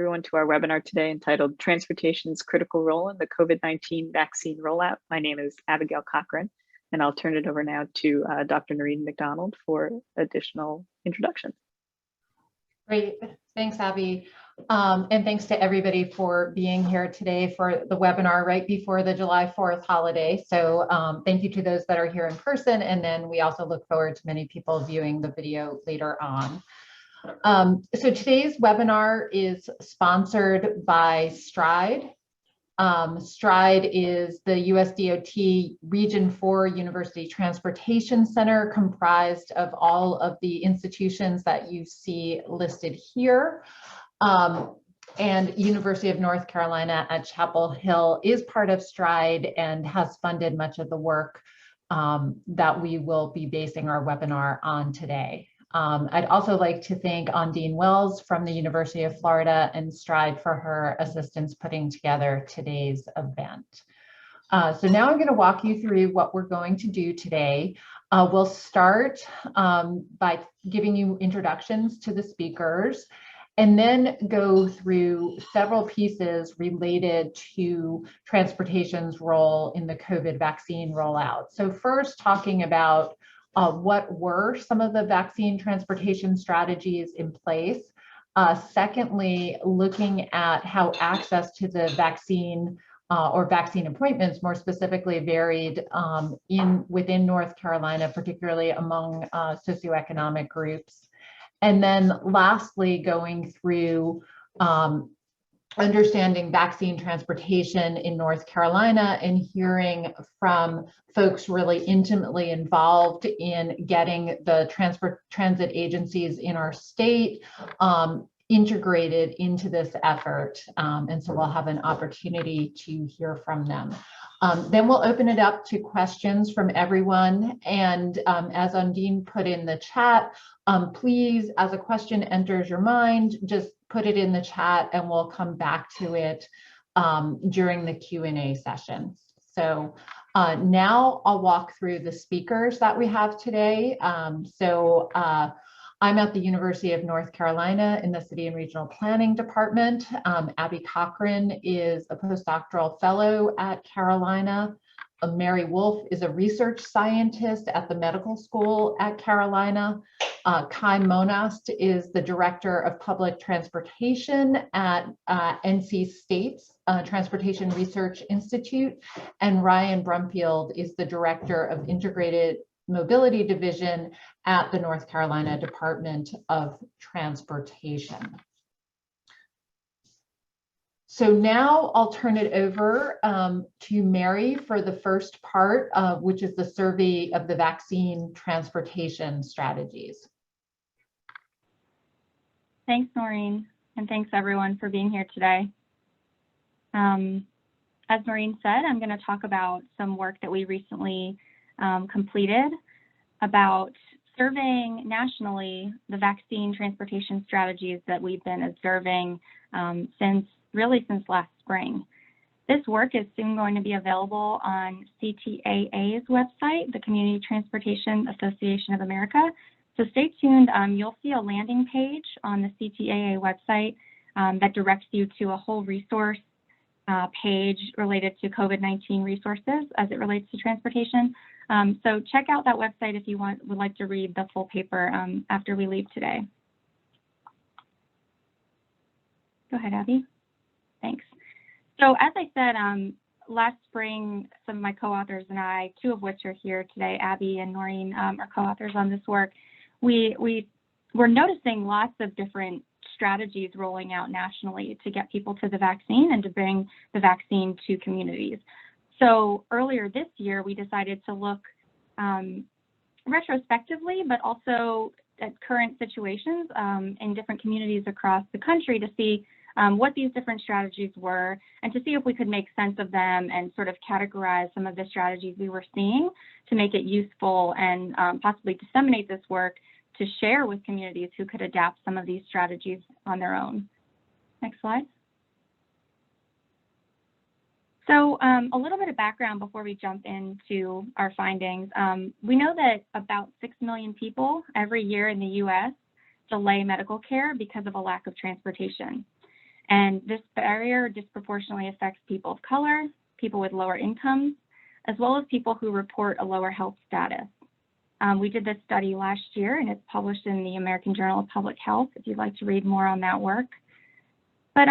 everyone to our webinar today entitled Transportation's Critical Role in the COVID-19 Vaccine Rollout. My name is Abigail Cochran, and I'll turn it over now to Dr. Noreen McDonald for additional introductions. Great, thanks, Abby. And thanks to everybody for being here today for the webinar right before the July 4th holiday. So thank you to those that are here in person, and then we also look forward to many people viewing the video later on. So today's webinar is sponsored by STRIDE. STRIDE is the USDOT Region 4 University Transportation Center, comprised of all of the institutions that you see listed here. And University of North Carolina at Chapel Hill is part of STRIDE and has funded much of the work that we will be basing our webinar on today. I'd also like to thank Ondine Wells from the University of Florida and STRIDE for her assistance putting together today's event. So now I'm going to walk you through what we're going to do today. We'll start by giving you introductions to the speakers, and then go through several pieces related to transportation's role in the COVID vaccine rollout. So first, talking about what were some of the vaccine transportation strategies in place. Secondly, looking at how access to the vaccine or vaccine appointments more specifically varied within North Carolina, particularly among socioeconomic groups. And then lastly, going through understanding vaccine transportation in North Carolina and hearing from folks really intimately involved in getting the transit agencies in our state integrated into this effort. And so we'll have an opportunity to hear from them. Then we'll open it up to questions from everyone. And as Ondine put in the chat, please, as a question enters your mind, just put it in the chat and we'll come back to it during the Q&A session. So now I'll walk through the speakers that we have today. I'm at the University of North Carolina in the City and Regional Planning Department. Abby Cochran is a postdoctoral fellow at Carolina. Mary Wolfe is a research scientist at the medical school at Carolina. Kai Monast is the director of public transportation at NC State's Transportation Research Institute. And Ryan Brumfield is the director of integrated mobility division at the North Carolina Department of Transportation. So now I'll turn it over to Mary for the first part, which is the survey of the vaccine transportation strategies. Thanks, Noreen, and thanks everyone for being here today. As Noreen said, I'm going to talk about some work that we recently completed about surveying nationally the vaccine transportation strategies that we've been observing since last spring. This work is soon going to be available on CTAA's website, the Community Transportation Association of America. So stay tuned. You'll see a landing page on the CTAA website that directs you to a whole resource page related to COVID-19 resources as it relates to transportation. So check out that website if you would like to read the full paper after we leave today. Go ahead, Abby. Thanks. So as I said, last spring, some of my co-authors and I, two of which are here today, Abby and Noreen, are co-authors on this work. We were noticing lots of different strategies rolling out nationally to get people to the vaccine and to bring the vaccine to communities. So earlier this year, we decided to look retrospectively, but also at current situations in different communities across the country to see what these different strategies were and to see if we could make sense of them and sort of categorize some of the strategies we were seeing to make it useful and possibly disseminate this work to share with communities who could adapt some of these strategies on their own. Next slide. So a little bit of background before we jump into our findings. We know that about 6 million people every year in the US delay medical care because of a lack of transportation. And this barrier disproportionately affects people of color, people with lower incomes, as well as people who report a lower health status. We did this study last year, and it's published in the American Journal of Public Health if you'd like to read more on that work. But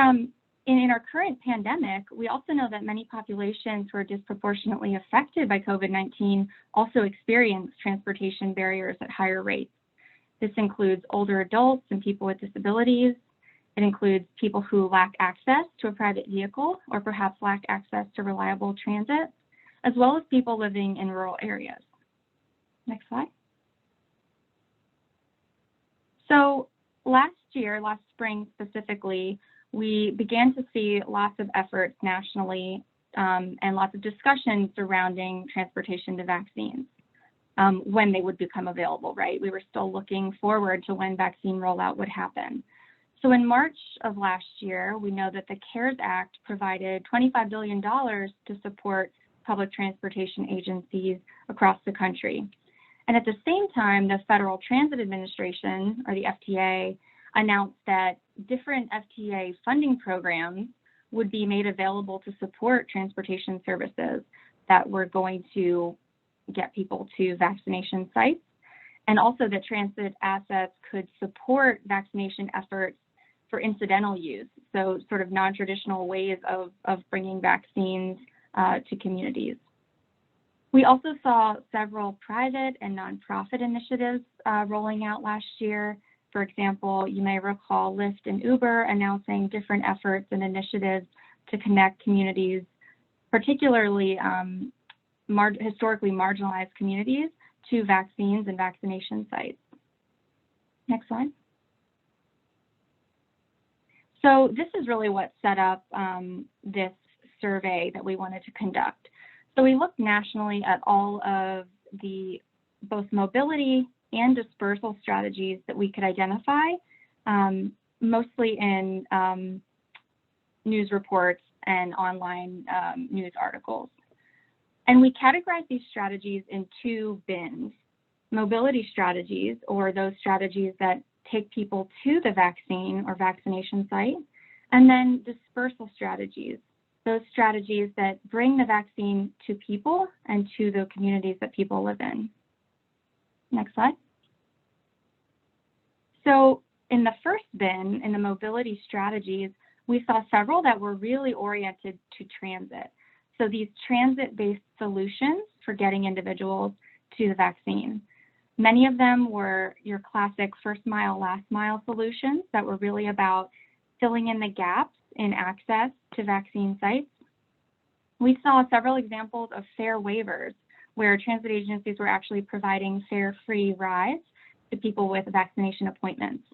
in our current pandemic, we also know that many populations who are disproportionately affected by COVID-19 also experience transportation barriers at higher rates. This includes older adults and people with disabilities. It includes people who lack access to a private vehicle or perhaps lack access to reliable transit, as well as people living in rural areas. Next slide. So last spring specifically, we began to see lots of efforts nationally and lots of discussions surrounding transportation to vaccines when they would become available, right? We were still looking forward to when vaccine rollout would happen. So in March of last year, we know that the CARES Act provided $25 billion to support public transportation agencies across the country. And at the same time, the Federal Transit Administration, or the FTA, announced that different FTA funding programs would be made available to support transportation services that were going to get people to vaccination sites, and also that transit assets could support vaccination efforts for incidental use, so sort of non-traditional ways of bringing vaccines to communities. We also saw several private and nonprofit initiatives rolling out last year. For example, you may recall Lyft and Uber announcing different efforts and initiatives to connect communities, particularly historically marginalized communities, to vaccines and vaccination sites. Next slide. So this is really what set up this survey that we wanted to conduct. So we looked nationally at all of the both mobility and dispersal strategies that we could identify, mostly in news reports and online news articles. And we categorized these strategies in two bins: mobility strategies, or those strategies that take people to the vaccine or vaccination site, and then dispersal strategies, those strategies that bring the vaccine to people and to the communities that people live in. Next slide. So in the first bin, in the mobility strategies, we saw several that were really oriented to transit. So these transit-based solutions for getting individuals to the vaccine. Many of them were your classic first mile, last mile solutions that were really about filling in the gaps in access to vaccine sites. We saw several examples of fare waivers, where transit agencies were actually providing fare-free rides to people with vaccination appointments.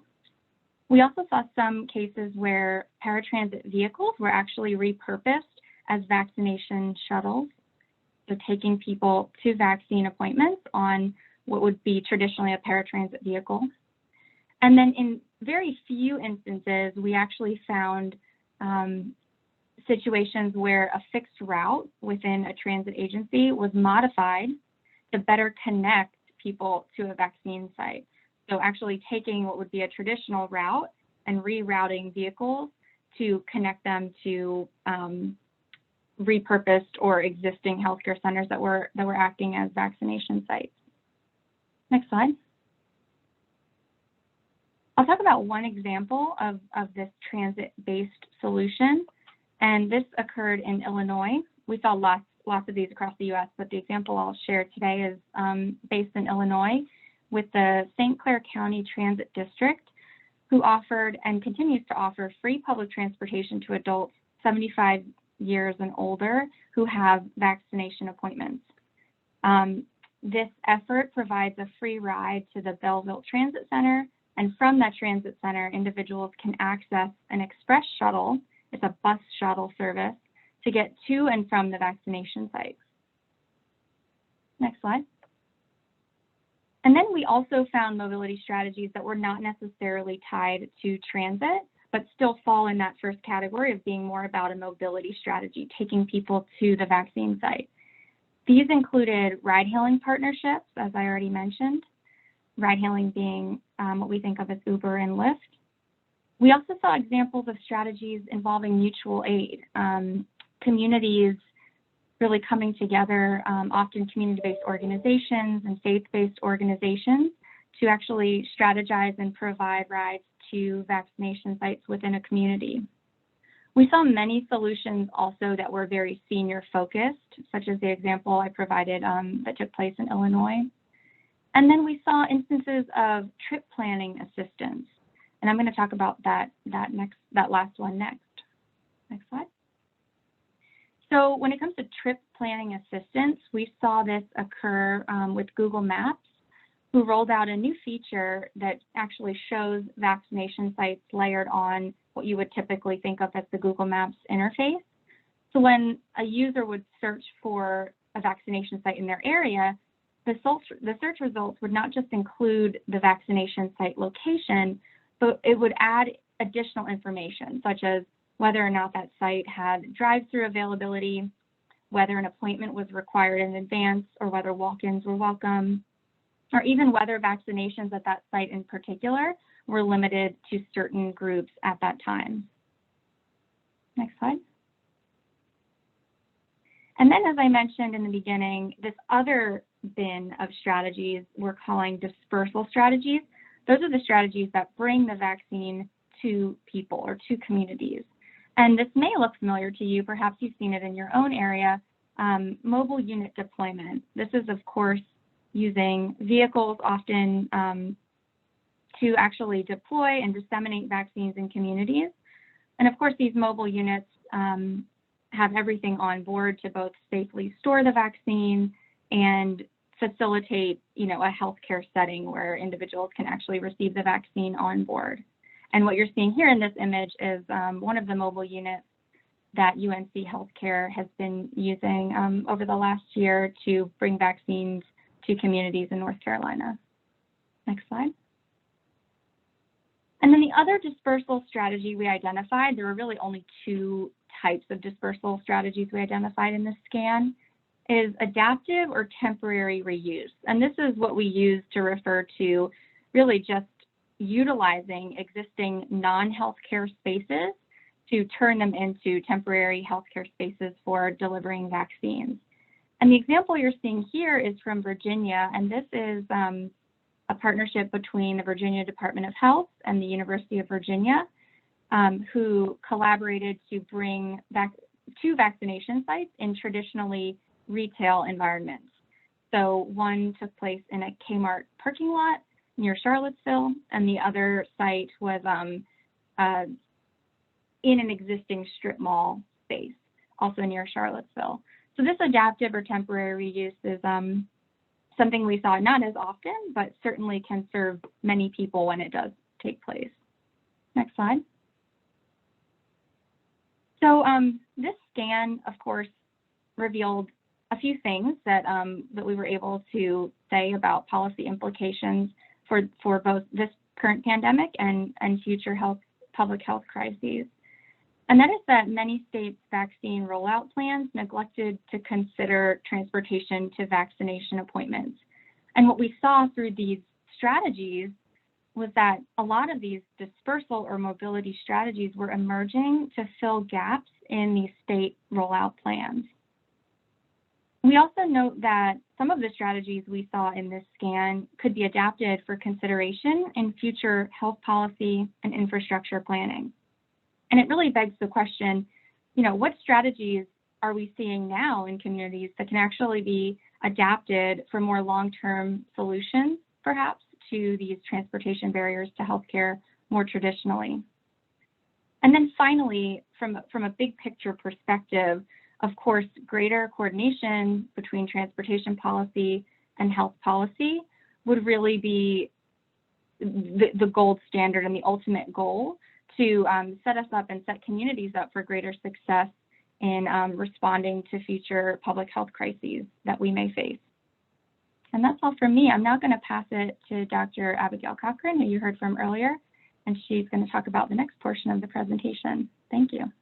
We also saw some cases where paratransit vehicles were actually repurposed as vaccination shuttles, so taking people to vaccine appointments on what would be traditionally a paratransit vehicle. And then in very few instances, we actually found situations where a fixed route within a transit agency was modified to better connect people to a vaccine site. So actually taking what would be a traditional route and rerouting vehicles to connect them to repurposed or existing healthcare centers that were acting as vaccination sites. Next slide. I'll talk about one example of this transit-based solution, and this occurred in Illinois. We saw lots of these across the U.S., but the example I'll share today is based in Illinois with the St. Clair County Transit District, who offered and continues to offer free public transportation to adults 75 years and older who have vaccination appointments. This effort provides a free ride to the Belleville Transit Center, and from that transit center, individuals can access an express shuttle. It's a bus shuttle service to get to and from the vaccination sites. Next slide. And then we also found mobility strategies that were not necessarily tied to transit, but still fall in that first category of being more about a mobility strategy, taking people to the vaccine site. These included ride-hailing partnerships, as I already mentioned, ride-hailing being what we think of as Uber and Lyft. We also saw examples of strategies involving mutual aid, communities really coming together, often community-based organizations and faith-based organizations, to actually strategize and provide rides to vaccination sites within a community. We saw many solutions also that were very senior focused, such as the example I provided that took place in Illinois. And then we saw instances of trip planning assistance. And I'm going to talk about that last one next. Next slide. So when it comes to trip planning assistance, we saw this occur with Google Maps, who rolled out a new feature that actually shows vaccination sites layered on what you would typically think of as the Google Maps interface. So when a user would search for a vaccination site in their area, the search results would not just include the vaccination site location, but it would add additional information, such as whether or not that site had drive-through availability, whether an appointment was required in advance, or whether walk-ins were welcome, or even whether vaccinations at that site in particular were limited to certain groups at that time. Next slide. And then, as I mentioned in the beginning, this other bin of strategies we're calling dispersal strategies. Those are the strategies that bring the vaccine to people or to communities. And this may look familiar to you. Perhaps you've seen it in your own area. Mobile unit deployment. This is, of course, using vehicles often to actually deploy and disseminate vaccines in communities. And of course, these mobile units have everything on board to both safely store the vaccine and facilitate, a healthcare setting where individuals can actually receive the vaccine on board. And what you're seeing here in this image is one of the mobile units that UNC Healthcare has been using over the last year to bring vaccines to communities in North Carolina. Next slide. And then the other dispersal strategy we identified, there were really only two types of dispersal strategies we identified in this scan, is adaptive or temporary reuse. And this is what we use to refer to really just utilizing existing non-healthcare spaces to turn them into temporary healthcare spaces for delivering vaccines. And the example you're seeing here is from Virginia, and this is a partnership between the Virginia Department of Health and the University of Virginia, who collaborated to bring back two vaccination sites in traditionally retail environments. So one took place in a Kmart parking lot near Charlottesville, and the other site was in an existing strip mall space, also near Charlottesville. So this adaptive or temporary reuse is something we saw not as often, but certainly can serve many people when it does take place. Next slide. So this scan, of course, revealed a few things that we were able to say about policy implications for both this current pandemic and future public health crises. And that is that many states' vaccine rollout plans neglected to consider transportation to vaccination appointments. And what we saw through these strategies was that a lot of these dispersal or mobility strategies were emerging to fill gaps in these state rollout plans. We also note that some of the strategies we saw in this scan could be adapted for consideration in future health policy and infrastructure planning. And it really begs the question, what strategies are we seeing now in communities that can actually be adapted for more long-term solutions, perhaps, to these transportation barriers to healthcare more traditionally? And then finally, from a big picture perspective, of course, greater coordination between transportation policy and health policy would really be the gold standard and the ultimate goal to set us up and set communities up for greater success in responding to future public health crises that we may face. And that's all from me. I'm now going to pass it to Dr. Abigail Cochran, who you heard from earlier, and she's going to talk about the next portion of the presentation. Thank you.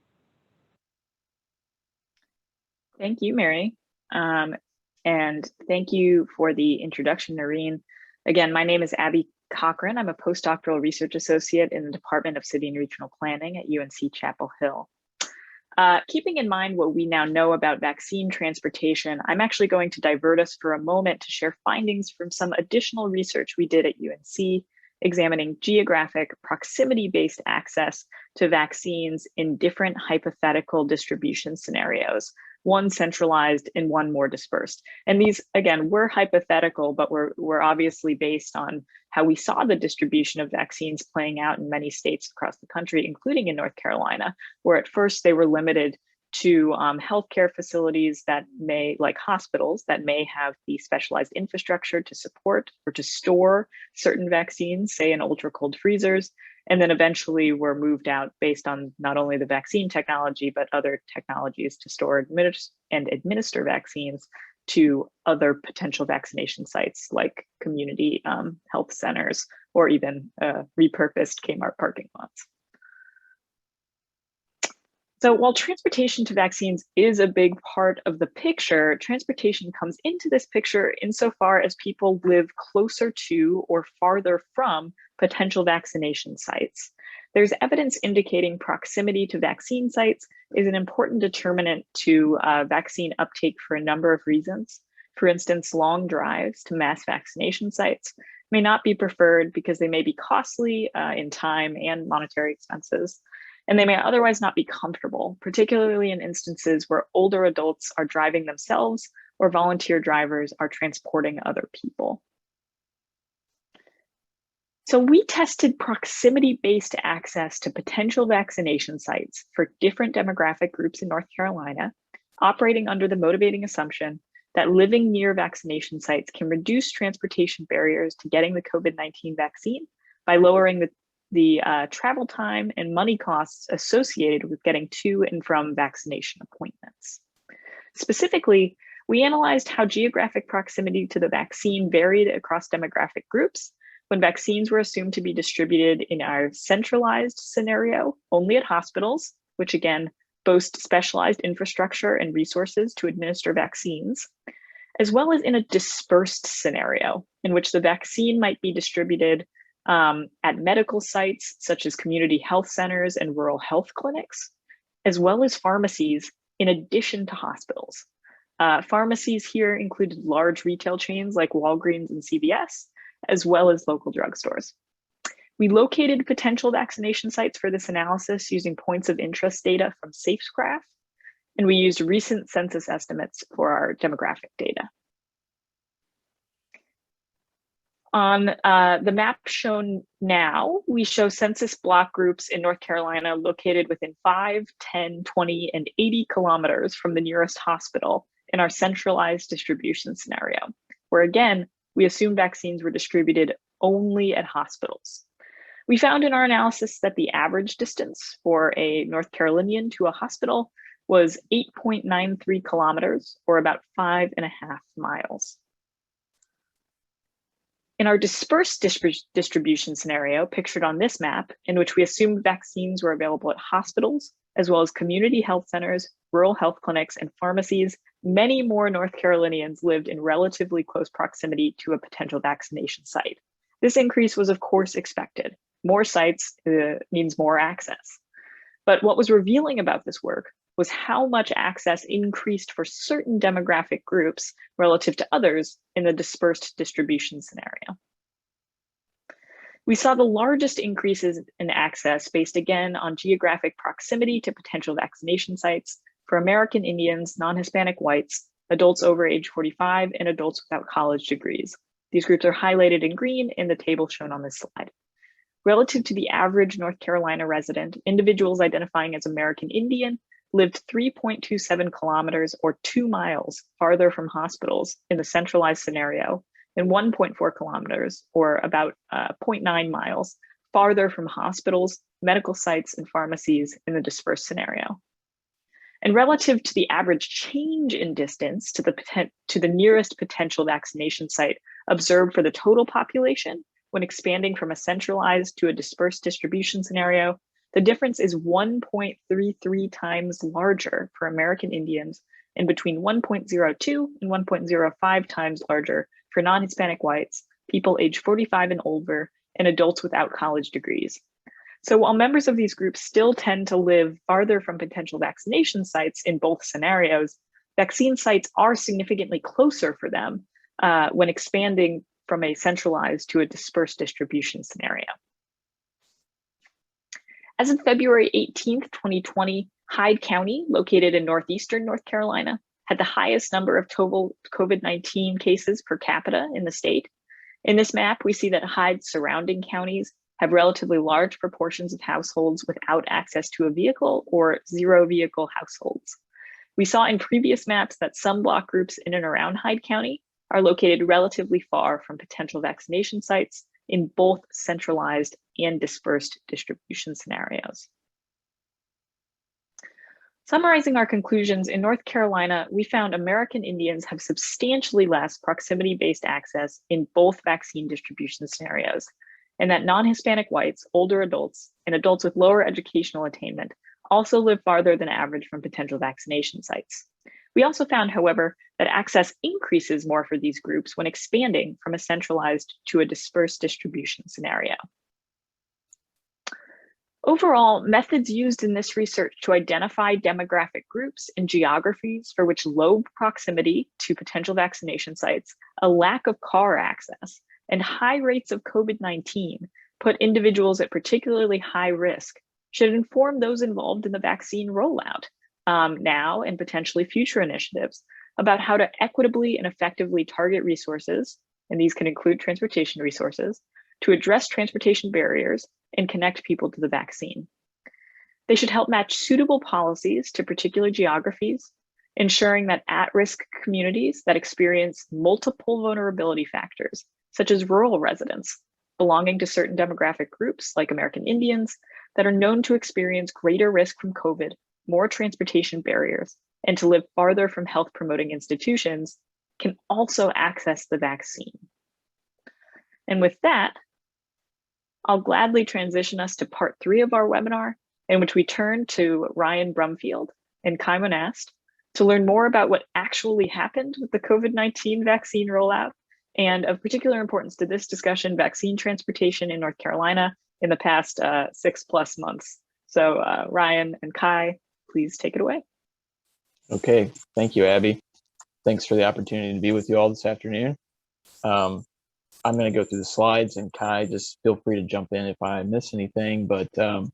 Thank you, Mary. And thank you for the introduction, Noreen. Again, my name is Abby Cochran. I'm a postdoctoral research associate in the Department of City and Regional Planning at UNC Chapel Hill. Keeping in mind what we now know about vaccine transportation, I'm actually going to divert us for a moment to share findings from some additional research we did at UNC, examining geographic proximity-based access to vaccines in different hypothetical distribution scenarios, one centralized and one more dispersed. And these, again, were hypothetical, but were obviously based on how we saw the distribution of vaccines playing out in many states across the country, including in North Carolina, where at first they were limited to healthcare facilities that may, like hospitals, that may have the specialized infrastructure to support or to store certain vaccines, say in ultra cold freezers, and then eventually were moved out based on not only the vaccine technology, but other technologies to store and administer vaccines to other potential vaccination sites like community health centers or even repurposed Kmart parking lots. So while transportation to vaccines is a big part of the picture, transportation comes into this picture insofar as people live closer to or farther from potential vaccination sites. There's evidence indicating proximity to vaccine sites is an important determinant to vaccine uptake for a number of reasons. For instance, long drives to mass vaccination sites may not be preferred because they may be costly in time and monetary expenses, and they may otherwise not be comfortable, particularly in instances where older adults are driving themselves or volunteer drivers are transporting other people. So we tested proximity-based access to potential vaccination sites for different demographic groups in North Carolina, operating under the motivating assumption that living near vaccination sites can reduce transportation barriers to getting the COVID-19 vaccine by lowering the travel time and money costs associated with getting to and from vaccination appointments. Specifically, we analyzed how geographic proximity to the vaccine varied across demographic groups when vaccines were assumed to be distributed in our centralized scenario only at hospitals, which again boast specialized infrastructure and resources to administer vaccines, as well as in a dispersed scenario in which the vaccine might be distributed at medical sites such as community health centers and rural health clinics, as well as pharmacies in addition to hospitals. Pharmacies here included large retail chains like Walgreens and CVS, as well as local drugstores. We located potential vaccination sites for this analysis using points of interest data from SafeScraf, and we used recent census estimates for our demographic data. On the map shown now, we show census block groups in North Carolina located within 5, 10, 20, and 80 kilometers from the nearest hospital in our centralized distribution scenario, where again, we assumed vaccines were distributed only at hospitals. We found in our analysis that the average distance for a North Carolinian to a hospital was 8.93 kilometers, or about 5.5 miles. In our dispersed distribution scenario, pictured on this map, in which we assumed vaccines were available at hospitals, as well as community health centers, rural health clinics, and pharmacies, many more North Carolinians lived in relatively close proximity to a potential vaccination site. This increase was, of course, expected. More sites means more access. But what was revealing about this work was how much access increased for certain demographic groups relative to others in the dispersed distribution scenario. We saw the largest increases in access based again on geographic proximity to potential vaccination sites for American Indians, non-Hispanic whites, adults over age 45, and adults without college degrees. These groups are highlighted in green in the table shown on this slide. Relative to the average North Carolina resident, individuals identifying as American Indian lived 3.27 kilometers or 2 miles farther from hospitals in the centralized scenario, and 1.4 kilometers or about 0.9 miles farther from hospitals, medical sites, and pharmacies in the dispersed scenario. And relative to the average change in distance to the nearest potential vaccination site observed for the total population when expanding from a centralized to a dispersed distribution scenario, the difference is 1.33 times larger for American Indians and between 1.02 and 1.05 times larger for non-Hispanic whites, people age 45 and older, and adults without college degrees. So while members of these groups still tend to live farther from potential vaccination sites in both scenarios, vaccine sites are significantly closer for them when expanding from a centralized to a dispersed distribution scenario. As of February 18th, 2020, Hyde County, located in northeastern North Carolina, had the highest number of total COVID-19 cases per capita in the state. In this map, we see that Hyde's surrounding counties have relatively large proportions of households without access to a vehicle or zero vehicle households. We saw in previous maps that some block groups in and around Hyde County are located relatively far from potential vaccination sites in both centralized and dispersed distribution scenarios. Summarizing our conclusions, in North Carolina, we found American Indians have substantially less proximity-based access in both vaccine distribution scenarios, and that non-Hispanic whites, older adults, and adults with lower educational attainment also live farther than average from potential vaccination sites. We also found, however, that access increases more for these groups when expanding from a centralized to a dispersed distribution scenario. Overall, methods used in this research to identify demographic groups and geographies for which low proximity to potential vaccination sites, a lack of car access, and high rates of COVID-19 put individuals at particularly high risk should inform those involved in the vaccine rollout now and potentially future initiatives about how to equitably and effectively target resources, and these can include transportation resources, to address transportation barriers and connect people to the vaccine. They should help match suitable policies to particular geographies, ensuring that at-risk communities that experience multiple vulnerability factors, such as rural residents belonging to certain demographic groups like American Indians that are known to experience greater risk from COVID, more transportation barriers, and to live farther from health promoting institutions, can also access the vaccine. And with that, I'll gladly transition us to part 3 of our webinar, in which we turn to Ryan Brumfield and Monast to learn more about what actually happened with the COVID-19 vaccine rollout, and of particular importance to this discussion, vaccine transportation in North Carolina in the past 6+ months. So Ryan and Kai, please take it away. Okay, thank you, Abby. Thanks for the opportunity to be with you all this afternoon. I'm going to go through the slides, and Kai, just feel free to jump in if I miss anything, but I'm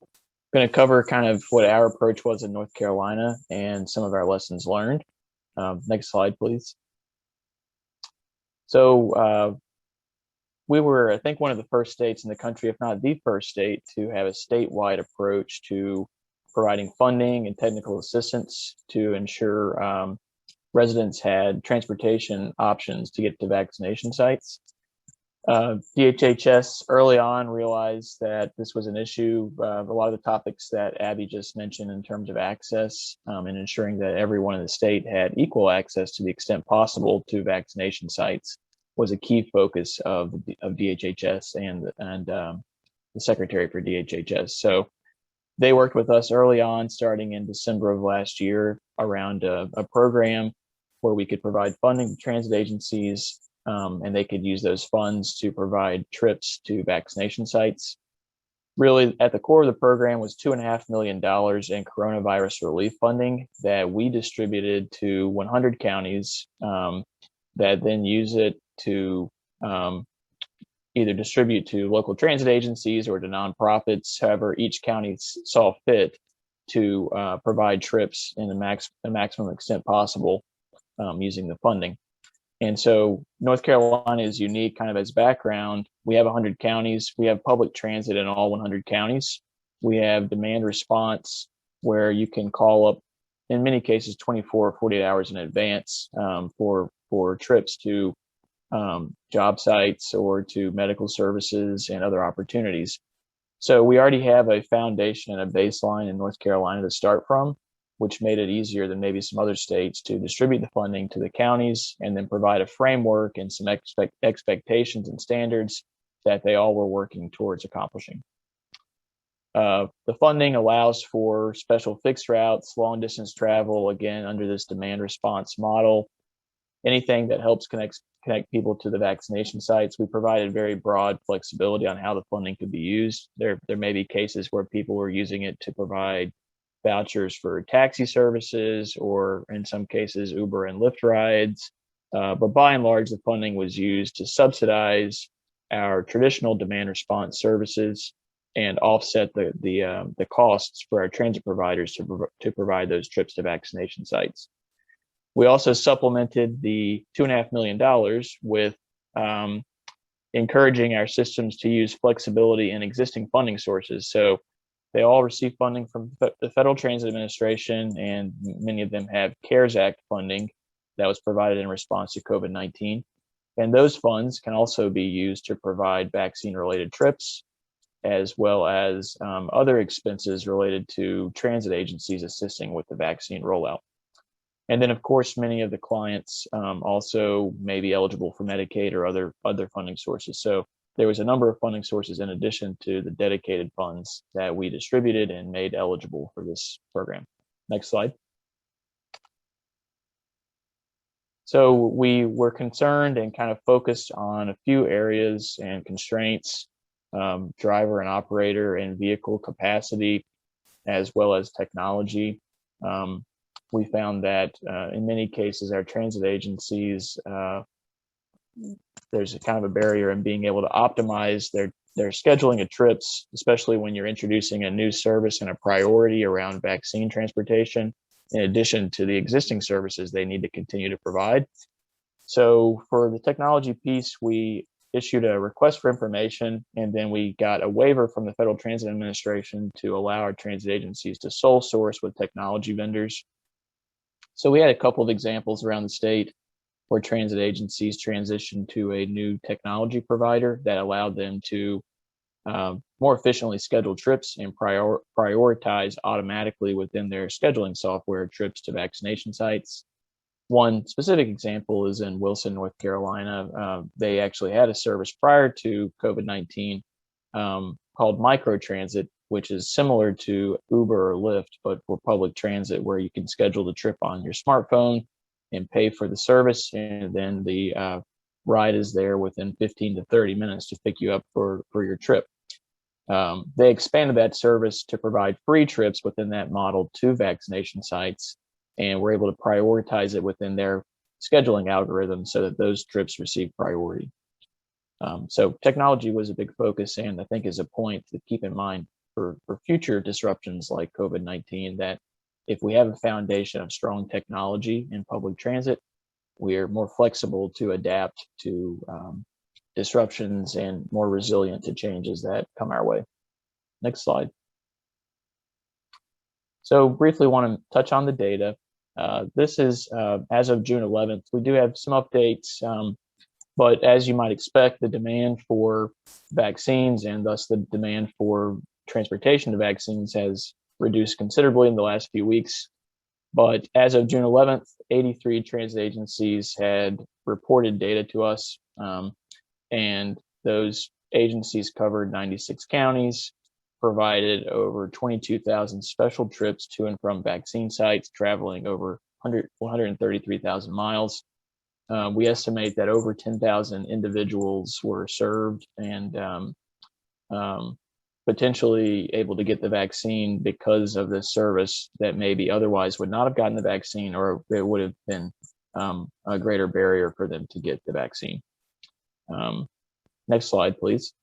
going to cover kind of what our approach was in North Carolina and some of our lessons learned. Next slide, please. So we were, I think, one of the first states in the country, if not the first state, to have a statewide approach to providing funding and technical assistance to ensure residents had transportation options to get to vaccination sites. DHHS early on realized that this was an issue. A lot of the topics that Abby just mentioned in terms of access and ensuring that everyone in the state had equal access to the extent possible to vaccination sites was a key focus of DHHS and the Secretary for DHHS. So they worked with us early on, starting in December of last year, around a program where we could provide funding to transit agencies, and they could use those funds to provide trips to vaccination sites. Really, at the core of the program was $2.5 million in coronavirus relief funding that we distributed to 100 counties that then use it to either distribute to local transit agencies or to nonprofits. However, each county saw fit to provide trips in the maximum extent possible using the funding. And so North Carolina is unique kind of as background. We have 100 counties. We have public transit in all 100 counties. We have demand response where you can call up, in many cases, 24 or 48 hours in advance for trips to job sites or to medical services and other opportunities. So we already have a foundation and a baseline in North Carolina to start from, which made it easier than maybe some other states to distribute the funding to the counties and then provide a framework and some expectations and standards that they all were working towards accomplishing. The funding allows for special fixed routes, long distance travel, again, under this demand response model. Anything that helps connect connect people to the vaccination sites. We provided very broad flexibility on how the funding could be used. There may be cases where people were using it to provide vouchers for taxi services, or in some cases, Uber and Lyft rides. But by and large, the funding was used to subsidize our traditional demand response services and offset the costs for our transit providers to provide those trips to vaccination sites. We also supplemented the $2.5 million with encouraging our systems to use flexibility in existing funding sources. So they all receive funding from the Federal Transit Administration, and many of them have CARES Act funding that was provided in response to COVID-19. And those funds can also be used to provide vaccine-related trips, as well as other expenses related to transit agencies assisting with the vaccine rollout. And then, of course, many of the clients also may be eligible for Medicaid or other funding sources. So there was a number of funding sources in addition to the dedicated funds that we distributed and made eligible for this program. Next slide. So we were concerned and kind of focused on a few areas and constraints: driver and operator and vehicle capacity, as well as technology. We found that in many cases, our transit agencies, there's a kind of a barrier in being able to optimize their scheduling of trips, especially when you're introducing a new service and a priority around vaccine transportation, in addition to the existing services they need to continue to provide. So for the technology piece, we issued a request for information, and then we got a waiver from the Federal Transit Administration to allow our transit agencies to sole source with technology vendors. So we had a couple of examples around the state where transit agencies transitioned to a new technology provider that allowed them to more efficiently schedule trips and prioritize automatically within their scheduling software trips to vaccination sites. One specific example is in Wilson, North Carolina. They actually had a service prior to COVID-19 called microtransit, which is similar to Uber or Lyft, but for public transit, where you can schedule the trip on your smartphone and pay for the service, and then the ride is there within 15 to 30 minutes to pick you up for your trip. They expanded that service to provide free trips within that model to vaccination sites, and were able to prioritize it within their scheduling algorithm so that those trips receive priority. So technology was a big focus, and I think is a point to keep in mind for future disruptions like COVID-19, that if we have a foundation of strong technology in public transit, we are more flexible to adapt to disruptions and more resilient to changes that come our way. Next slide. So briefly want to touch on the data. This is as of June 11th. We do have some updates, but as you might expect, the demand for vaccines and thus the demand for transportation to vaccines has reduced considerably in the last few weeks. But as of June 11th, 83 transit agencies had reported data to us, and those agencies covered 96 counties, provided over 22,000 special trips to and from vaccine sites, traveling over 133,000 miles. We estimate that over 10,000 individuals were served and potentially able to get the vaccine because of this service that maybe otherwise would not have gotten the vaccine, or it would have been a greater barrier for them to get the vaccine. Next slide, please.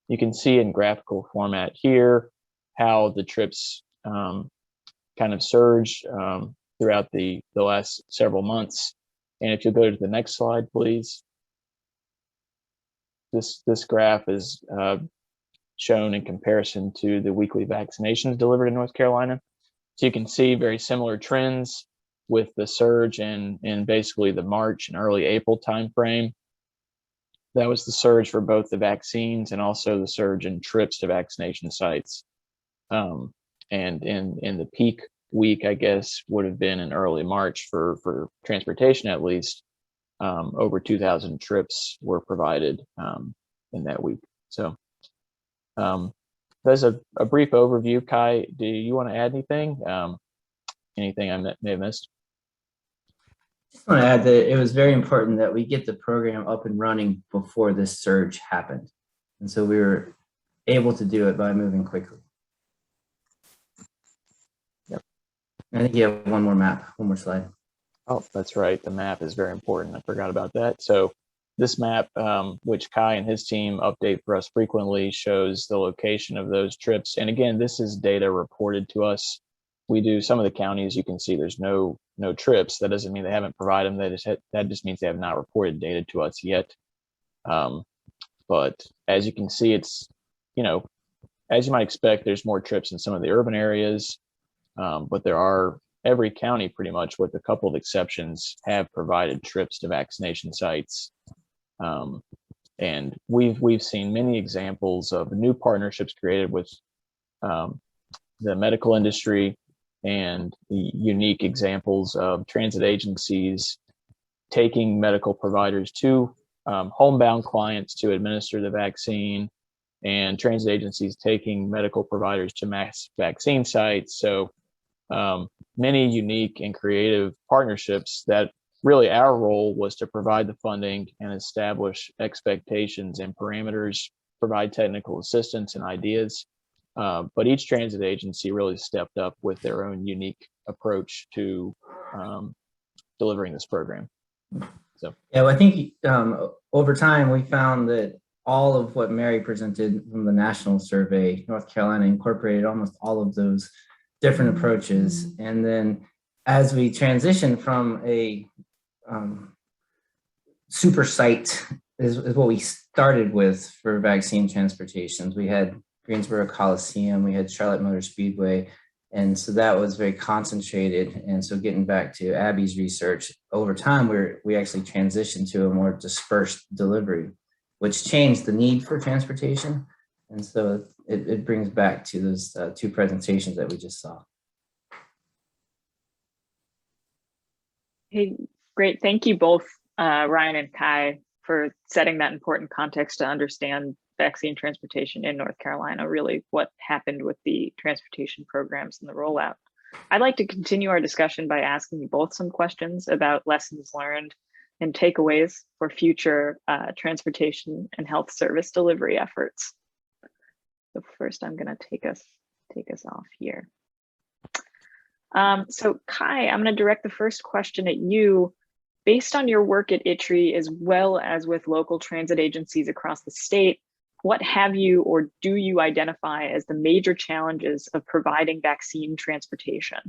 You can see in graphical format here how the trips kind of surged throughout the last several months. And if you go to the next slide, please. This graph is shown in comparison to the weekly vaccinations delivered in North Carolina. So you can see very similar trends with the surge in basically the March and early April timeframe. That was the surge for both the vaccines and also the surge in trips to vaccination sites. And in the peak week, I guess, would have been in early March for transportation at least. Over 2,000 trips were provided in that week. So there's a brief overview. Kai, do you want to add anything? Anything I may have missed? Just want to add that it was very important that we get the program up and running before this surge happened. And so we were able to do it by moving quickly. Yep. I think you have one more map, one more slide. Oh, that's right. The map is very important. I forgot about that. So this map, which Kai and his team update for us frequently, shows the location of those trips. And again, this is data reported to us. We do some of the counties, you can see there's no trips. That doesn't mean they haven't provided them. That just means they have not reported data to us yet. But as you can see, it's, as you might expect, there's more trips in some of the urban areas, but there are, every county pretty much, with a couple of exceptions, have provided trips to vaccination sites. And we've seen many examples of new partnerships created with the medical industry, and the unique examples of transit agencies taking medical providers to homebound clients to administer the vaccine, and transit agencies taking medical providers to mass vaccine sites. So many unique and creative partnerships that really our role was to provide the funding and establish expectations and parameters, provide technical assistance and ideas. But each transit agency really stepped up with their own unique approach to delivering this program. So yeah, well, I think over time we found that all of what Mary presented from the national survey, North Carolina incorporated almost all of those different approaches. And then as we transitioned from a super site is what we started with for vaccine transportations. We had Greensboro Coliseum, we had Charlotte Motor Speedway, and so that was very concentrated. And so getting back to Abby's research, over time we actually transitioned to a more dispersed delivery, which changed the need for transportation. And so it brings back to those two presentations that we just saw. Hey, great. Thank you both, Ryan and Kai, for setting that important context to understand vaccine transportation in North Carolina, really what happened with the transportation programs and the rollout. I'd like to continue our discussion by asking you both some questions about lessons learned and takeaways for future transportation and health service delivery efforts. So first, I'm going to take us off here. So Kai, I'm going to direct the first question at you. Based on your work at ITRE, as well as with local transit agencies across the state, what have you or do you identify as the major challenges of providing vaccine transportation?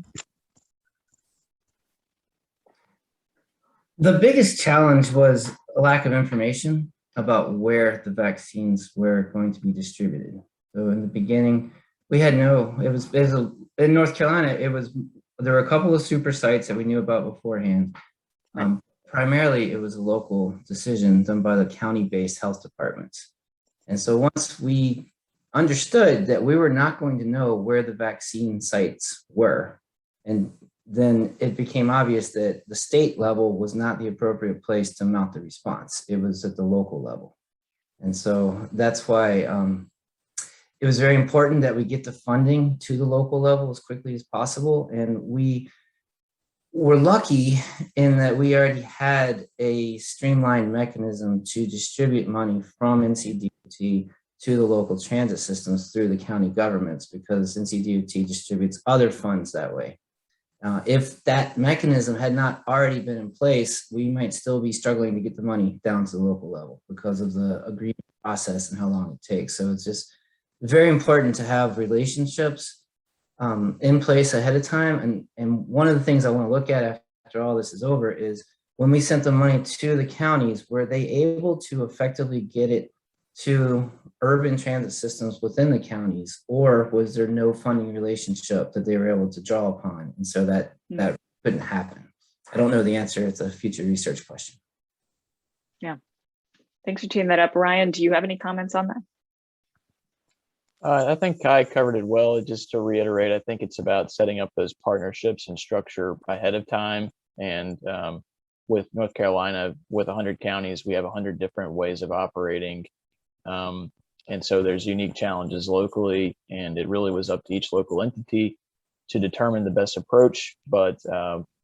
The biggest challenge was a lack of information about where the vaccines were going to be distributed. So in the beginning, we had in North Carolina, there were a couple of super sites that we knew about beforehand. Primarily, it was a local decision done by the county-based health departments. And so once we understood that we were not going to know where the vaccine sites were, and then it became obvious that the state level was not the appropriate place to mount the response. It was at the local level. And so that's why it was very important that we get the funding to the local level as quickly as possible. And we were lucky in that we already had a streamlined mechanism to distribute money from NCDOT to the local transit systems through the county governments, because NCDOT distributes other funds that way. If that mechanism had not already been in place, we might still be struggling to get the money down to the local level because of the agreement process and how long it takes. So it's just very important to have relationships in place ahead of time. And one of the things I want to look at after all this is over is when we sent the money to the counties, were they able to effectively get it to urban transit systems within the counties, or was there no funding relationship that they were able to draw upon? And so that couldn't happen. I don't know the answer. It's a future research question. Yeah, thanks for teeing that up. Ryan, do you have any comments on that? I think Kai covered it well. Just to reiterate, I think it's about setting up those partnerships and structure ahead of time. And with North Carolina, with 100 counties, we have 100 different ways of operating. And so there's unique challenges locally, and it really was up to each local entity to determine the best approach. But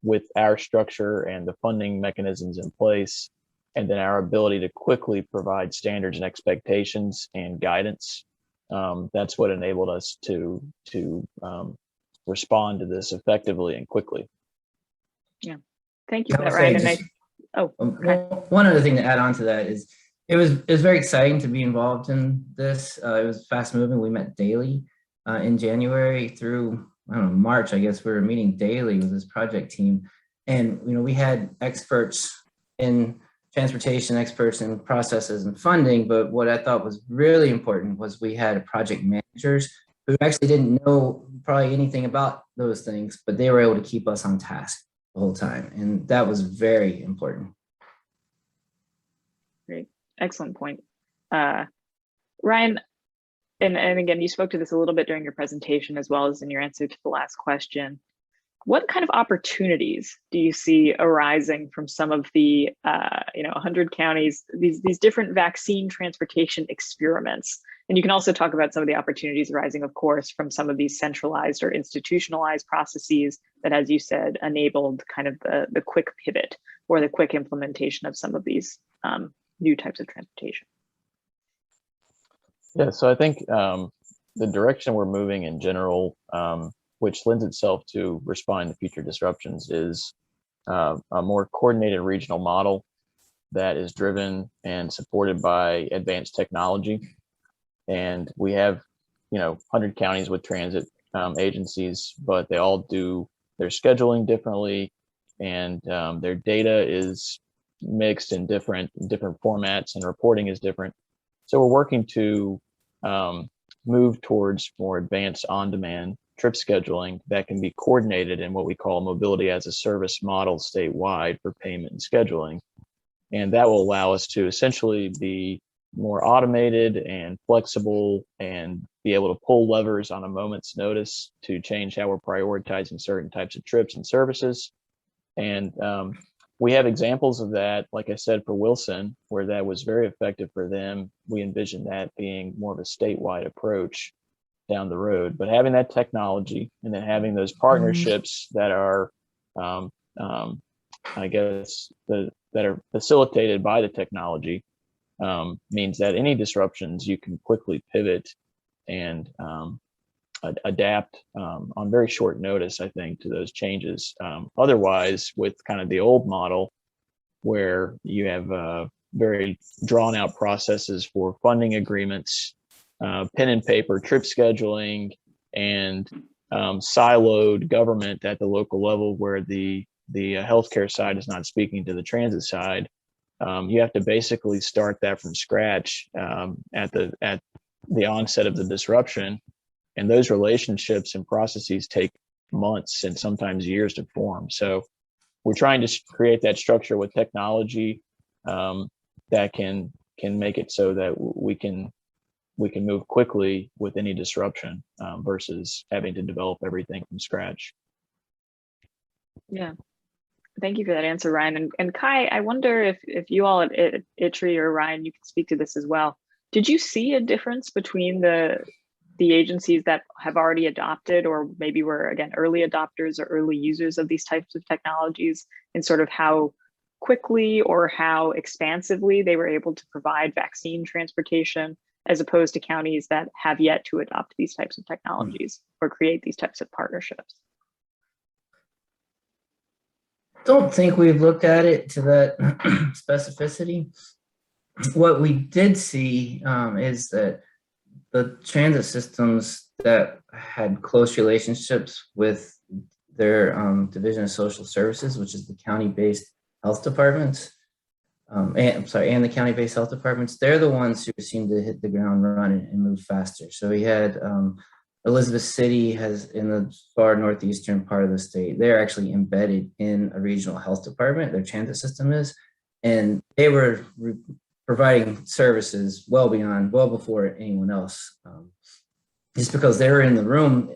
with our structure and the funding mechanisms in place, and then our ability to quickly provide standards and expectations and guidance, that's what enabled us to respond to this effectively and quickly. Yeah, thank you for that, Ryan. One other thing to add on to that is it was very exciting to be involved in this. It was fast moving. We met daily in January through, I don't know, March. I guess we were meeting daily with this project team, and we had experts in transportation, experts in processes and funding. But what I thought was really important was we had project managers who actually didn't know probably anything about those things, but they were able to keep us on task the whole time. And that was very important. Great. Excellent point. Ryan, and again, you spoke to this a little bit during your presentation as well as in your answer to the last question. What kind of opportunities do you see arising from some of the 100 counties, these different vaccine transportation experiments? And you can also talk about some of the opportunities arising, of course, from some of these centralized or institutionalized processes that, as you said, enabled kind of the quick pivot or the quick implementation of some of these new types of transportation. Yeah, so I think the direction we're moving in general, which lends itself to responding to future disruptions, is a more coordinated regional model that is driven and supported by advanced technology. And we have, 100 counties with transit agencies, but they all do their scheduling differently, and their data is mixed in different formats, and reporting is different. So we're working to move towards more advanced on-demand trip scheduling that can be coordinated in what we call mobility as a service model statewide for payment and scheduling. And that will allow us to essentially be more automated and flexible and be able to pull levers on a moment's notice to change how we're prioritizing certain types of trips and services. And we have examples of that, like I said, for Wilson, where that was very effective for them. We envision that being more of a statewide approach down the road, but having that technology and then having those partnerships that are, I guess, that are facilitated by the technology means that any disruptions you can quickly pivot and adapt on very short notice, I think, to those changes. Otherwise, with kind of the old model, where you have very drawn out processes for funding agreements, pen and paper trip scheduling, and siloed government at the local level, where the healthcare side is not speaking to the transit side. You have to basically start that from scratch at the onset of the disruption, and those relationships and processes take months and sometimes years to form. So we're trying to create that structure with technology that can make it so that we can move quickly with any disruption versus having to develop everything from scratch. Yeah, thank you for that answer, Ryan. And Kai, I wonder if you all at ITRE, or Ryan, you can speak to this as well. Did you see a difference between the agencies that have already adopted, or maybe were, again, early adopters or early users of these types of technologies, and sort of how quickly or how expansively they were able to provide vaccine transportation, as opposed to counties that have yet to adopt these types of technologies or create these types of partnerships? Don't think we've looked at it to that specificity. What we did see is that the transit systems that had close relationships with their Division of Social Services, which is the county-based health departments, and the county-based health departments, they're the ones who seem to hit the ground running and move faster. So we had Elizabeth City has, in the far northeastern part of the state, they're actually embedded in a regional health department, their transit system is, and they were providing services well before anyone else. Just because they were in the room,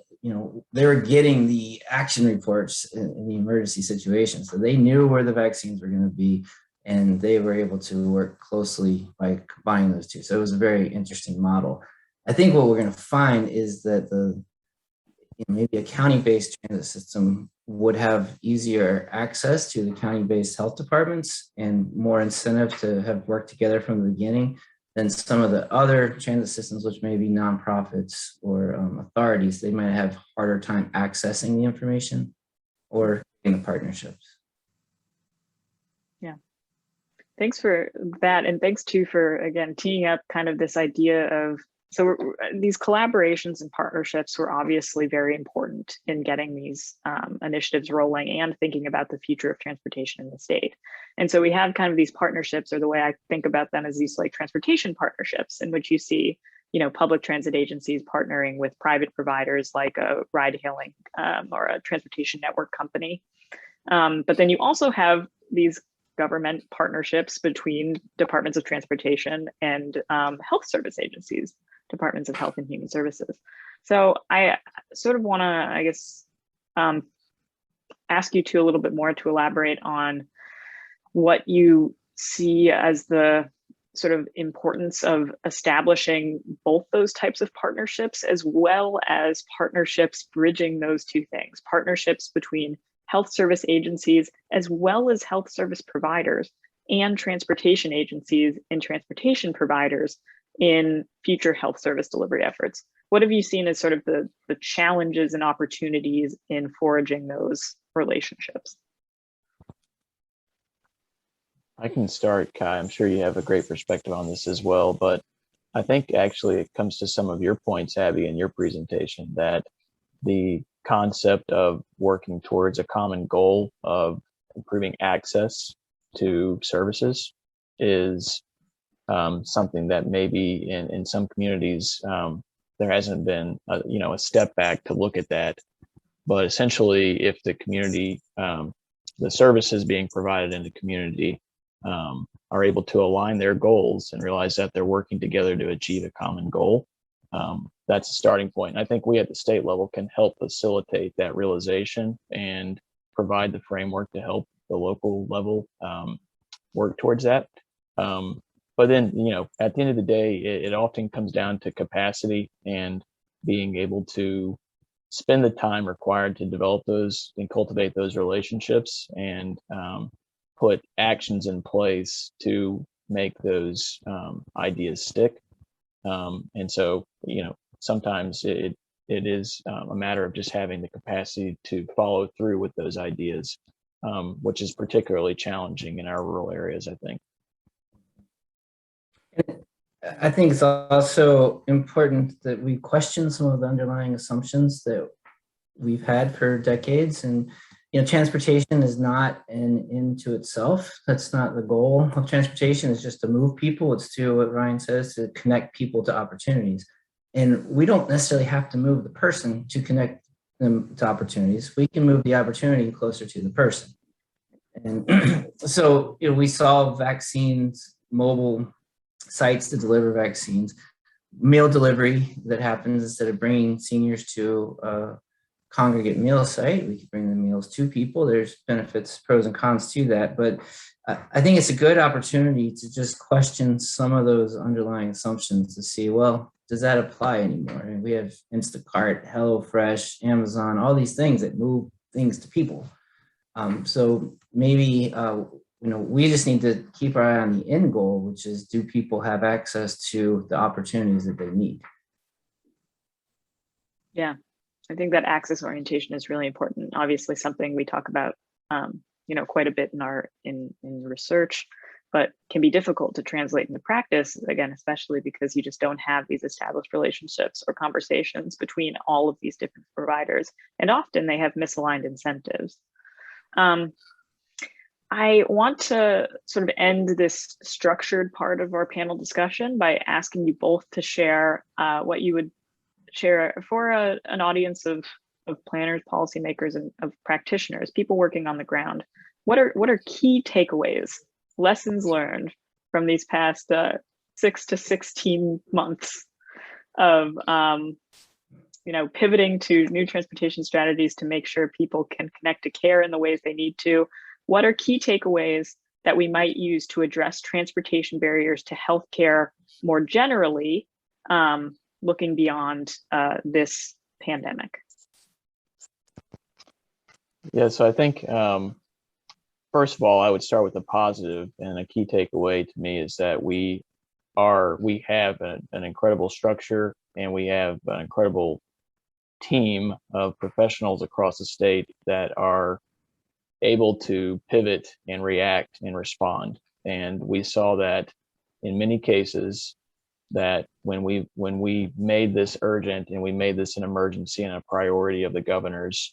they were getting the action reports in the emergency situation. So they knew where the vaccines were going to be, and they were able to work closely by combining those two. So it was a very interesting model. I think what we're going to find is that maybe a county-based transit system would have easier access to the county-based health departments and more incentive to have worked together from the beginning than some of the other transit systems, which may be nonprofits or authorities. They might have harder time accessing the information or in the partnerships. Yeah. Thanks for that. And thanks too for, again, teeing up kind of this idea of, so these collaborations and partnerships were obviously very important in getting these initiatives rolling and thinking about the future of transportation in the state. And so we have kind of these partnerships, or the way I think about them is these like transportation partnerships, in which you see, you know, public transit agencies partnering with private providers like a ride hailing or a transportation network company. But then you also have these government partnerships between departments of transportation and health service agencies, departments of health and human services. So I sort of want to, I guess, ask you to a little bit more to elaborate on what you see as the sort of importance of establishing both those types of partnerships, as well as partnerships bridging those two things, partnerships between health service agencies, as well as health service providers and transportation agencies and transportation providers in future health service delivery efforts. What have you seen as sort of the challenges and opportunities in forging those relationships? I can start, Kai. I'm sure you have a great perspective on this as well, but I think actually it comes to some of your points, Abby, in your presentation, that the concept of working towards a common goal of improving access to services is something that maybe in some communities there hasn't been a step back to look at that. But essentially, if the community, the services being provided in the community are able to align their goals and realize that they're working together to achieve a common goal, that's a starting point. And I think we at the state level can help facilitate that realization and provide the framework to help the local level work towards that. But then, at the end of the day, it often comes down to capacity and being able to spend the time required to develop those and cultivate those relationships and put actions in place to make those ideas stick. And so, sometimes it is a matter of just having the capacity to follow through with those ideas, which is particularly challenging in our rural areas, I think. I think it's also important that we question some of the underlying assumptions that we've had for decades. And, transportation is not an end to itself. That's not the goal of transportation. It's just to move people. It's to, what Ryan says, to connect people to opportunities. And we don't necessarily have to move the person to connect them to opportunities. We can move the opportunity closer to the person. And so, we saw vaccines, mobile sites to deliver vaccines, meal delivery that happens instead of bringing seniors to a congregate meal site. We could bring the meals to people. There's benefits, pros and cons to that. But I think it's a good opportunity to just question some of those underlying assumptions to see, well, does that apply anymore? And we have Instacart, HelloFresh, Amazon, all these things that move things to people. So maybe we just need to keep our eye on the end goal, which is, do people have access to the opportunities that they need? Yeah, I think that access orientation is really important. Obviously, something we talk about, quite a bit in research, but can be difficult to translate into practice. Again, especially because you just don't have these established relationships or conversations between all of these different providers, and often they have misaligned incentives. I want to sort of end this structured part of our panel discussion by asking you both to share what you would share for an audience of planners, policymakers, and of practitioners, people working on the ground. What are key takeaways, lessons learned from these past 6 to 16 months of pivoting to new transportation strategies to make sure people can connect to care in the ways they need to? What are key takeaways that we might use to address transportation barriers to healthcare more generally, looking beyond this pandemic? Yeah, so I think first of all, I would start with the positive, and a key takeaway to me is that we have an incredible structure, and we have an incredible team of professionals across the state that are able to pivot and react and respond. And we saw that in many cases, that when we made this urgent and we made this an emergency and a priority of the governors,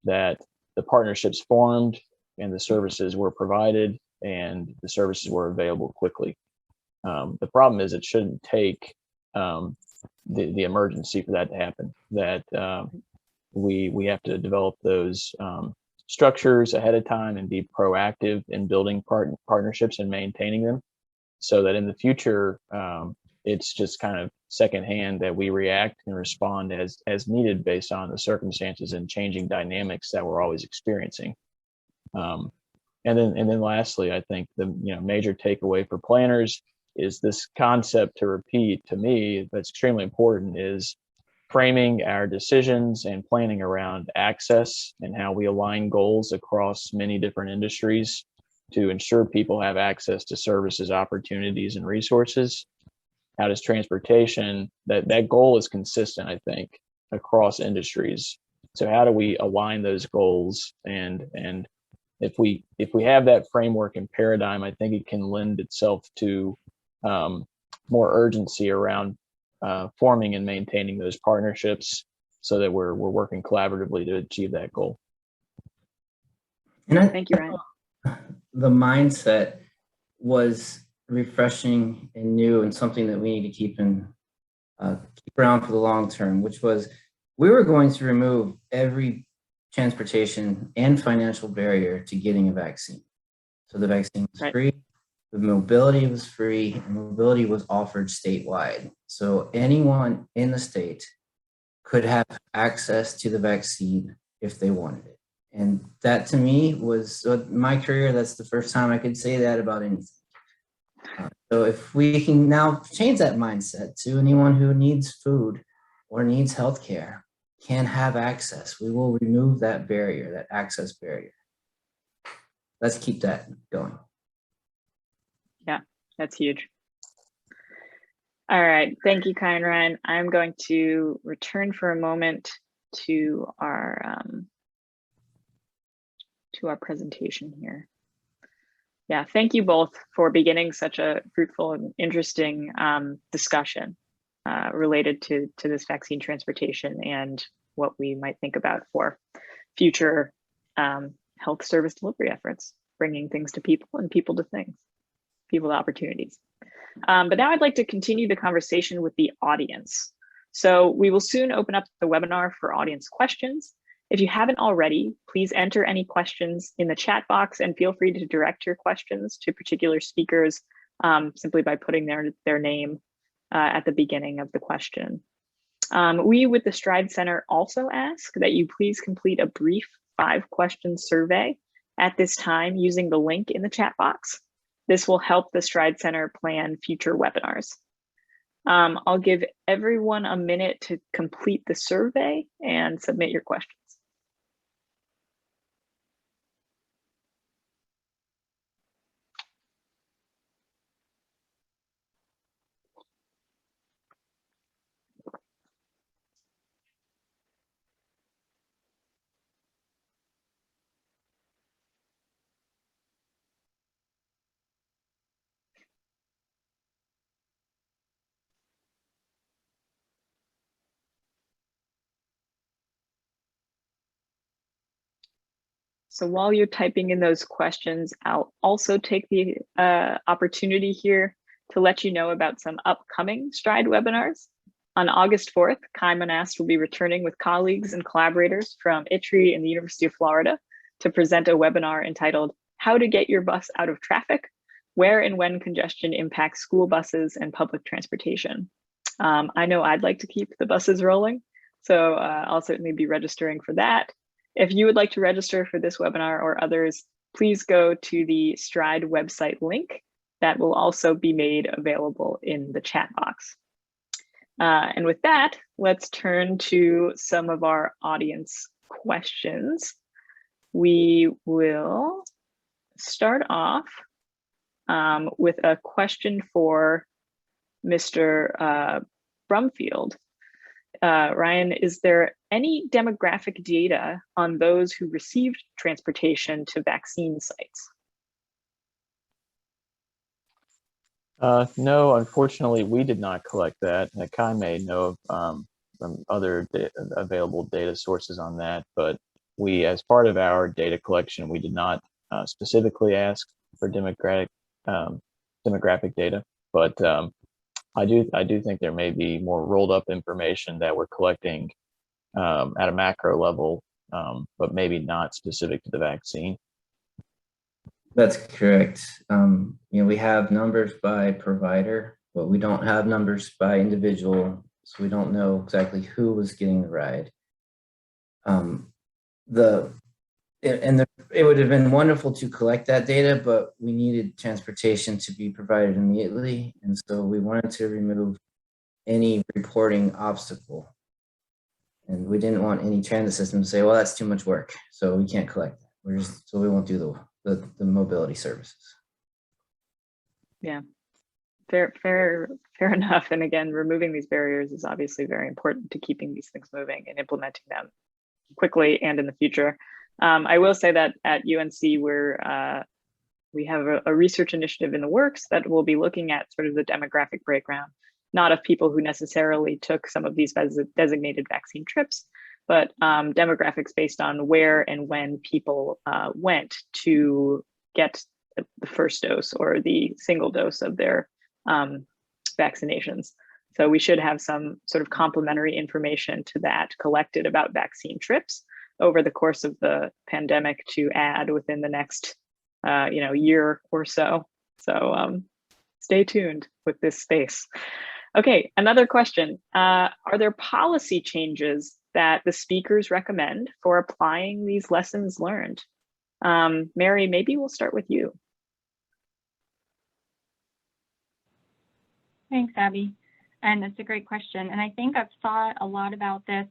that the partnerships formed and the services were provided and the services were available quickly. The problem is it shouldn't take the emergency for that to happen. That we have to develop those structures ahead of time and be proactive in building partnerships and maintaining them, so that in the future it's just kind of secondhand that we react and respond as needed based on the circumstances and changing dynamics that we're always experiencing. And then lastly, I think the major takeaway for planners is this concept, to repeat, to me, that's extremely important, is framing our decisions and planning around access and how we align goals across many different industries to ensure people have access to services, opportunities, and resources. How does transportation, that goal is consistent, I think, across industries. So how do we align those goals? And if we have that framework and paradigm, I think it can lend itself to more urgency around forming and maintaining those partnerships, so that we're working collaboratively to achieve that goal. And Thank you, Ryan. The mindset was refreshing and new, and something that we need to keep around for the long term, which was we were going to remove every transportation and financial barrier to getting a vaccine. So the vaccine was free, the mobility was free, and mobility was offered statewide. So anyone in the state could have access to the vaccine if they wanted it. And that, to me, was my career. That's the first time I could say that about anything. So if we can now change that mindset to anyone who needs food or needs healthcare can have access, we will remove that barrier, that access barrier. Let's keep that going. Yeah, that's huge. All right, thank you, Kai and Ryan. I'm going to return for a moment to our presentation here. Yeah, thank you both for beginning such a fruitful and interesting discussion related to this vaccine transportation and what we might think about for future health service delivery efforts, bringing things to people and people to things, people to opportunities. But now I'd like to continue the conversation with the audience. So we will soon open up the webinar for audience questions. If you haven't already, please enter any questions in the chat box and feel free to direct your questions to particular speakers simply by putting their name at the beginning of the question. We with the Stride Center also ask that you please complete a brief 5-question survey at this time using the link in the chat box. This will help the Stride Center plan future webinars. I'll give everyone a minute to complete the survey and submit your questions. So while you're typing in those questions, I'll also take the opportunity here to let you know about some upcoming Stride webinars. On August 4th, Kai Monast will be returning with colleagues and collaborators from ITRE and the University of Florida to present a webinar entitled How to Get Your Bus Out of Traffic, Where and When Congestion Impacts School Buses and Public Transportation. I know I'd like to keep the buses rolling, so I'll certainly be registering for that. If you would like to register for this webinar or others, please go to the Stride website link that will also be made available in the chat box. And with that, let's turn to some of our audience questions. we will start off with a question for Mr. Brumfield. Ryan, is there any demographic data on those who received transportation to vaccine sites? No, unfortunately, we did not collect that. Kai may know of some other available data sources on that, but we, as part of our data collection, we did not specifically ask for demographic data, but I do think there may be more rolled up information that we're collecting at a macro level, but maybe not specific to the vaccine. That's correct. We have numbers by provider, but we don't have numbers by individual, so we don't know exactly who was getting the ride. It would have been wonderful to collect that data, but we needed transportation to be provided immediately, and so we wanted to remove any reporting obstacle. And we didn't want any transit system to say, well, that's too much work, so we can't collect it. So we won't do the mobility services. Yeah, fair enough. And again, removing these barriers is obviously very important to keeping these things moving and implementing them quickly and in the future. I will say that at UNC, we have a research initiative in the works that will be looking at sort of the demographic breakdown, not of people who necessarily took some of these designated vaccine trips, but demographics based on where and when people went to get the first dose or the single dose of their vaccinations. So we should have some sort of complementary information to that collected about vaccine trips over the course of the pandemic to add within the next year or so. So stay tuned with this space. Okay, another question. Are there policy changes that the speakers recommend for applying these lessons learned? Mary, maybe we'll start with you. Thanks, Abby. And it's a great question. And I think I've thought a lot about this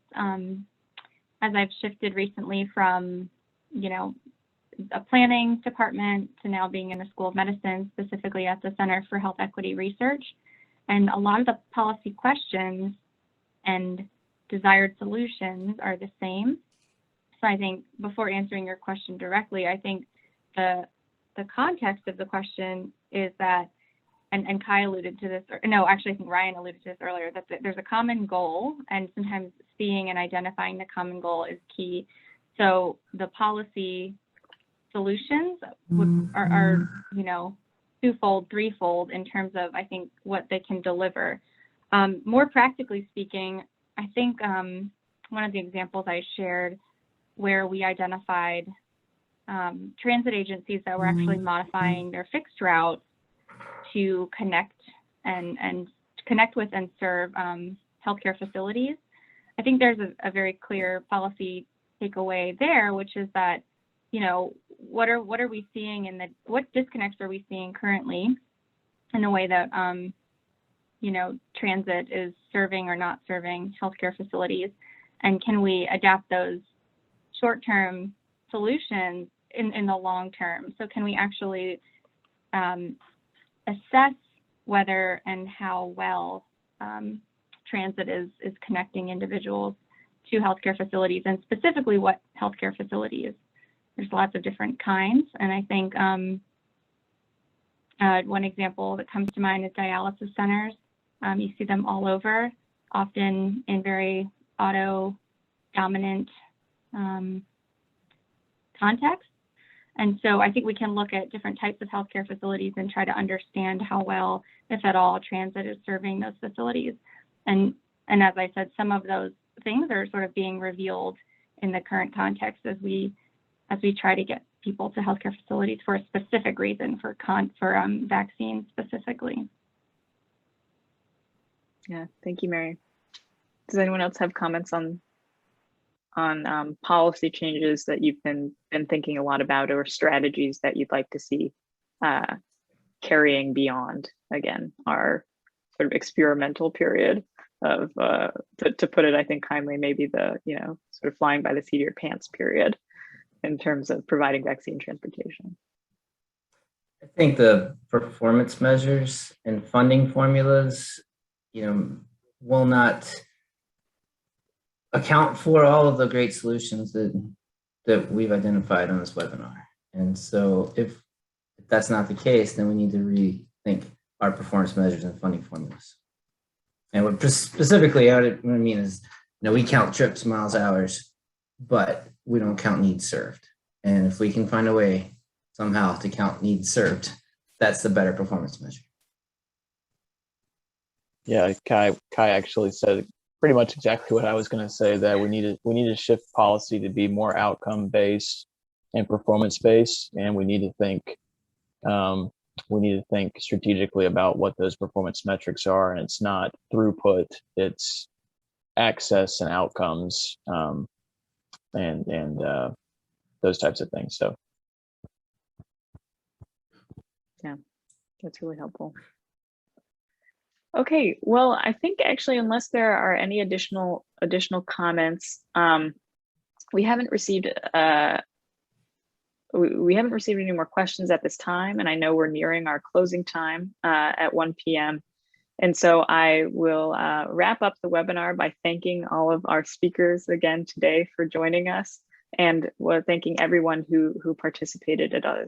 as I've shifted recently from, a planning department to now being in the School of Medicine, specifically at the Center for Health Equity Research. And a lot of the policy questions and desired solutions are the same. So I think before answering your question directly, I think the context of the question is that, and Kai alluded to this, or no, actually I think Ryan alluded to this earlier, that there's a common goal, and sometimes seeing and identifying the common goal is key. So the policy solutions are twofold, threefold in terms of, I think, what they can deliver. More practically speaking, I think one of the examples I shared where we identified transit agencies that were actually modifying their fixed routes to connect with and serve healthcare facilities. I think there's a very clear policy takeaway there, which is that, what are we seeing what disconnects are we seeing currently in the way that transit is serving or not serving healthcare facilities, and can we adapt those short-term solutions in the long term? So can we actually assess whether and how well transit is connecting individuals to healthcare facilities, and specifically what healthcare facilities? There's lots of different kinds, and I think one example that comes to mind is dialysis centers. You see them all over, often in very auto-dominant contexts. And so I think we can look at different types of healthcare facilities and try to understand how well, if at all, transit is serving those facilities. And as I said, some of those things are sort of being revealed in the current context as we try to get people to healthcare facilities for a specific reason, for vaccines specifically. Yeah, thank you, Mary. Does anyone else have comments on policy changes that you've been thinking a lot about, or strategies that you'd like to see carrying beyond, again, our sort of experimental period of, to put it, I think, kindly, maybe the, sort of flying by the seat of your pants period? in terms of providing vaccine transportation? I think the performance measures and funding formulas, will not account for all of the great solutions that we've identified on this webinar. And so if that's not the case, then we need to rethink our performance measures and funding formulas. And what specifically, what I mean is, we count trips, miles, hours, but we don't count needs served. And if we can find a way somehow to count needs served, that's the better performance measure. Yeah, Kai actually said pretty much exactly what I was going to say, that we need to shift policy to be more outcome based and performance based, and we need to think strategically about what those performance metrics are. And it's not throughput, it's access and outcomes, and those types of things. So yeah, that's really helpful. Okay, well, I think actually, unless there are any additional comments, we haven't received any more questions at this time, and I know we're nearing our closing time at 1 p.m. And so I will wrap up the webinar by thanking all of our speakers again today for joining us, and thanking everyone who participated